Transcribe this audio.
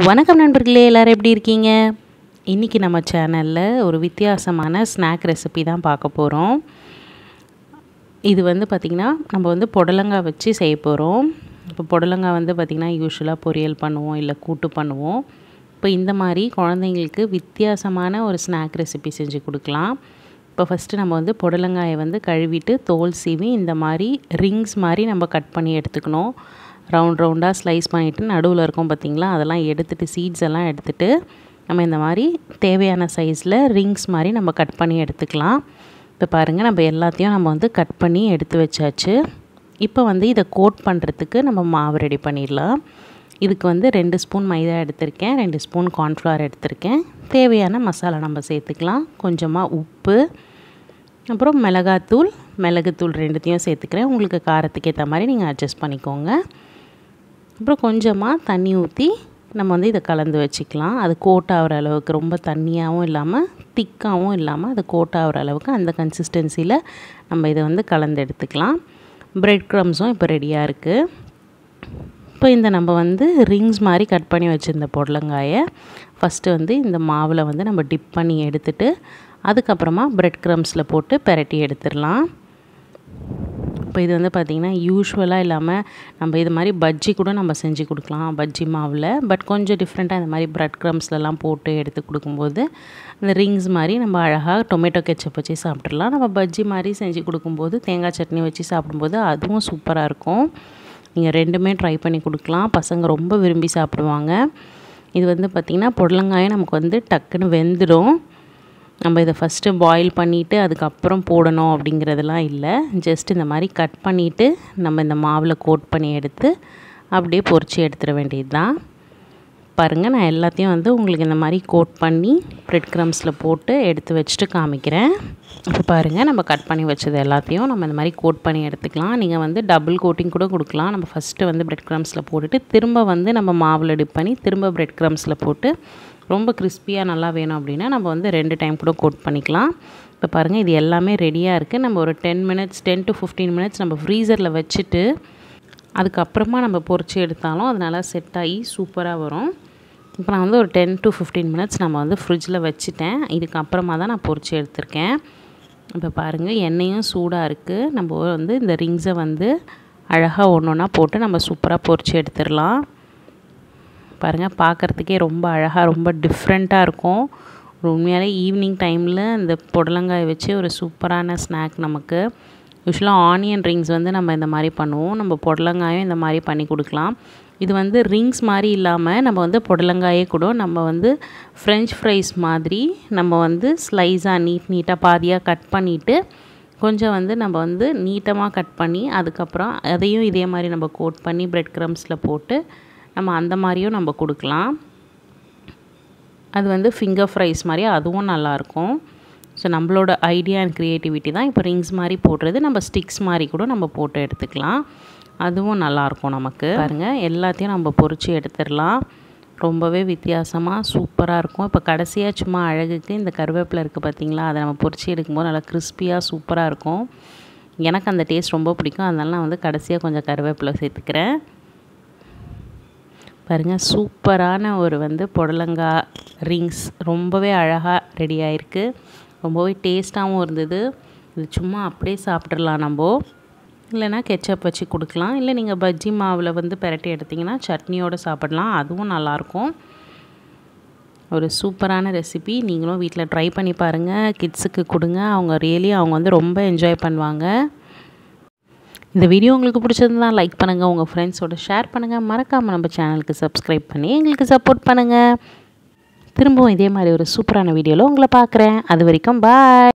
வணக்கம் நண்பர்களே, எல்லாரும் எப்படி இருக்கீங்க? இன்றைக்கி நம்ம சேனலில் ஒரு வித்தியாசமான ஸ்நாக் ரெசிபி தான் பார்க்க போகிறோம். இது பார்த்திங்கன்னா நம்ம புடலங்காய் வச்சு செய்ய போகிறோம். இப்போ புடலங்காய் பார்த்திங்கன்னா யூஸ்வலாக பொரியல் பண்ணுவோம், இல்லை கூட்டு பண்ணுவோம். இப்போ இந்த மாதிரி குழந்தைங்களுக்கு வித்தியாசமான ஒரு ஸ்நாக் ரெசிபி செஞ்சு கொடுக்கலாம். இப்போ ஃபஸ்ட்டு நம்ம புடலங்காயை கழுவிட்டு தோல் சீவி இந்த மாதிரி ரிங்ஸ் மாதிரி நம்ம கட் பண்ணி எடுத்துக்கணும். ரவுண்டாக ஸ்லைஸ் பண்ணிவிட்டு நடுவில் இருக்கும் பார்த்திங்களா, அதெல்லாம் எடுத்துகிட்டு சீட்ஸ் எல்லாம் எடுத்துகிட்டு நம்ம இந்த மாதிரி தேவையான சைஸில் ரிங்ஸ் மாதிரி நம்ம கட் பண்ணி எடுத்துக்கலாம். இப்போ பாருங்கள், நம்ம எல்லாத்தையும் நம்ம கட் பண்ணி எடுத்து வச்சாச்சு. இப்போ இதை கோட் பண்ணுறதுக்கு நம்ம மாவு ரெடி பண்ணிடலாம். இதுக்கு 2 ஸ்பூன் மைதா எடுத்திருக்கேன், 2 ஸ்பூன் கார்ன்ஃப்ளவர் எடுத்திருக்கேன். தேவையான மசாலா நம்ம சேர்த்துக்கலாம். கொஞ்சமாக உப்பு, அப்புறம் மிளகுத்தூள் 2த்தையும் சேர்த்துக்கிறேன். உங்களுக்கு காரத்துக்கு ஏற்ற மாதிரி நீங்கள் அட்ஜஸ்ட் பண்ணிக்கோங்க. அப்புறம் கொஞ்சமாக தண்ணி ஊற்றி நம்ம இதை கலந்து வச்சுக்கலாம். அது கோட் ஆகிற அளவுக்கு, ரொம்ப தண்ணியாகவும் இல்லாமல் திக்காகவும் இல்லாமல் அது கோட் ஆகிற அளவுக்கு அந்த கன்சிஸ்டன்சியில் நம்ம இதை கலந்து எடுத்துக்கலாம். பிரெட் க்ரம்ஸும் இப்போ ரெடியாக இருக்குது. இப்போ இந்த நம்ம ரிங்ஸ் மாதிரி கட் பண்ணி வச்சுருந்த புடலங்காயை ஃபஸ்ட்டு இந்த மாவில் நம்ம டிப் பண்ணி எடுத்துகிட்டு அதுக்கப்புறமா பிரெட் க்ரம்ஸில் போட்டு பெரட்டி எடுத்துடலாம். இப்போ இது பார்த்திங்கன்னா யூஸ்வலாக இல்லாமல் நம்ம இது மாதிரி பஜ்ஜி கூட நம்ம செஞ்சு கொடுக்கலாம், பஜ்ஜி மாவில். பட் கொஞ்சம் டிஃப்ரெண்ட்டாக இந்த மாதிரி பிரெட் க்ரம்ஸ்லலாம் போட்டு எடுத்து கொடுக்கும்போது இந்த ரிங்ஸ் மாதிரி நம்ம அழகாக டொமேட்டோ கெச்சப் வச்சு சாப்பிட்றலாம். நம்ம பஜ்ஜி மாதிரி செஞ்சு கொடுக்கும்போது தேங்காய் சட்னி வச்சு சாப்பிடும்போது அதுவும் சூப்பராக இருக்கும். நீங்கள் 2மே ட்ரை பண்ணி கொடுக்கலாம். பசங்க ரொம்ப விரும்பி சாப்பிடுவாங்க. இது பார்த்திங்கன்னா புடலங்காயை நமக்கு டக்குன்னு வெந்துடும். நம்ம இதை ஃபஸ்ட்டு பாயில் பண்ணிவிட்டு அதுக்கப்புறம் போடணும் அப்படிங்கிறதெல்லாம் இல்லை. ஜஸ்ட் இந்த மாதிரி கட் பண்ணிவிட்டு நம்ம இந்த மாவில் கோட் பண்ணி எடுத்து அப்படியே பொரித்து எடுத்துட வேண்டியது தான். பாருங்கள், நான் எல்லாத்தையும் உங்களுக்கு இந்த மாதிரி கோட் பண்ணி பிரெட் க்ரம்ஸில் போட்டு எடுத்து வச்சுட்டு காமிக்கிறேன். இப்போ பாருங்கள், நம்ம கட் பண்ணி வச்சது எல்லாத்தையும் நம்ம இந்த மாதிரி கோட் பண்ணி எடுத்துக்கலாம். நீங்கள் டபுள் கோட்டிங் கூட கொடுக்கலாம். நம்ம ஃபஸ்ட்டு பிரெட் க்ரம்ஸில் போட்டுட்டு திரும்ப நம்ம மாவில் டிப் பண்ணி திரும்ப பிரெட் க்ரம்ஸில் போட்டு ரொம்ப கிறிஸ்பியாக நல்லா வேணும் அப்படின்னா நம்ம 2 டைம் கூட கோட் பண்ணிக்கலாம். இப்போ பாருங்கள், இது எல்லாமே ரெடியாக இருக்குது. நம்ம ஒரு 10 to 15 மினிட்ஸ் நம்ம ஃப்ரீசரில் வச்சுட்டு அதுக்கப்புறமா நம்ம பொரிச்சு எடுத்தாலும் அது நல்லா செட் ஆகி சூப்பராக வரும். இப்போ நான் ஒரு 10 to 15 மினிட்ஸ் நம்ம ஃப்ரிட்ஜில் வச்சுட்டேன். இதுக்கப்புறமா தான் நான் பொரிச்சு எடுத்திருக்கேன். இப்போ பாருங்கள், எண்ணெயும் சூடாக இருக்குது. நம்ம இந்த ரிங்ஸை அழகாக ஒன்றா போட்டு நம்ம சூப்பராக பொரிச்சு எடுத்துடலாம். பாருங்கள், பார்க்குறதுக்கே ரொம்ப அழகாக ரொம்ப டிஃப்ரெண்ட்டாக இருக்கும். உண்மையாலே ஈவினிங் டைமில் இந்த புடலங்காய் வச்சு ஒரு சூப்பரான ஸ்நாக் நமக்கு. யூஸ்வலாக ஆனியன் ரிங்ஸ் நம்ம இந்த மாதிரி பண்ணுவோம். நம்ம புடலங்காயும் இந்த மாதிரி பண்ணி கொடுக்கலாம். இது ரிங்ஸ் மாதிரி இல்லாமல் நம்ம புடலங்காயே கூட நம்ம ஃப்ரெஞ்ச் ஃப்ரைஸ் மாதிரி நம்ம ஸ்லைஸாக நீட்டாக பாதியாக கட் பண்ணிவிட்டு கொஞ்சம் நம்ம நீட்டமாக கட் பண்ணி அதுக்கப்புறம் அதையும் இதே மாதிரி நம்ம கோட் பண்ணி பிரெட் க்ரம்ஸில் போட்டு நம்ம அந்த மாதிரியும் நம்ம கொடுக்கலாம். அது ஃபிங்கர் ஃப்ரைஸ் மாதிரி அதுவும் நல்லாயிருக்கும். ஸோ நம்மளோட ஐடியா அண்ட் க்ரியேட்டிவிட்டி தான். இப்போ ரிங்ஸ் மாதிரி போடுறது, நம்ம ஸ்டிக்ஸ் மாதிரி கூட நம்ம போட்டு எடுத்துக்கலாம். அதுவும் நல்லாயிருக்கும் நமக்கு. பாருங்கள், எல்லாத்தையும் நம்ம பொரித்து எடுத்துடலாம். ரொம்பவே வித்தியாசமாக சூப்பராக இருக்கும். இப்போ கடைசியாக சும்மா அழகுக்கு இந்த கருவேப்பிலை இருக்குது பார்த்திங்களா, அதை நம்ம பொரித்து எடுக்கும்போது நல்லா கிறிஸ்பியாக சூப்பராக இருக்கும். எனக்கு அந்த டேஸ்ட் ரொம்ப பிடிக்கும். அதனால நான் கடைசியாக கொஞ்சம் கருவேப்பிலை சேர்த்துக்கிறேன். பாருங்கள், சூப்பரான ஒரு புடலங்காய் ரிங்ஸ் ரொம்பவே அழகாக ரெடி ஆகிருக்கு. ரொம்பவே டேஸ்ட்டாகவும் இருந்தது. இது சும்மா அப்படியே சாப்பிட்றலாம் நம்ம, இல்லைனா கெச்சப் வச்சு கொடுக்கலாம். இல்லை நீங்கள் பஜ்ஜி மாவில் பெரட்டி எடுத்திங்கன்னா சட்னியோடு சாப்பிடலாம், அதுவும் நல்லாயிருக்கும். ஒரு சூப்பரான ரெசிபி. நீங்களும் வீட்டில் ட்ரை பண்ணி பாருங்கள். கிட்ஸுக்கு கொடுங்க, அவங்க ரொம்ப என்ஜாய் பண்ணுவாங்க. இந்த வீடியோ உங்களுக்கு பிடிச்சிருந்தா லைக் பண்ணுங்கள், உங்கள் ஃப்ரெண்ட்ஸோட ஷேர் பண்ணுங்கள். மறக்காமல் நம்ம சேனலுக்கு சப்ஸ்கிரைப் பண்ணி எங்களுக்கு சப்போர்ட் பண்ணுங்கள். திரும்பவும் இதே மாதிரி ஒரு சூப்பரான வீடியோவில் உங்களை பார்க்குறேன். அது வரைக்கும் பாய்.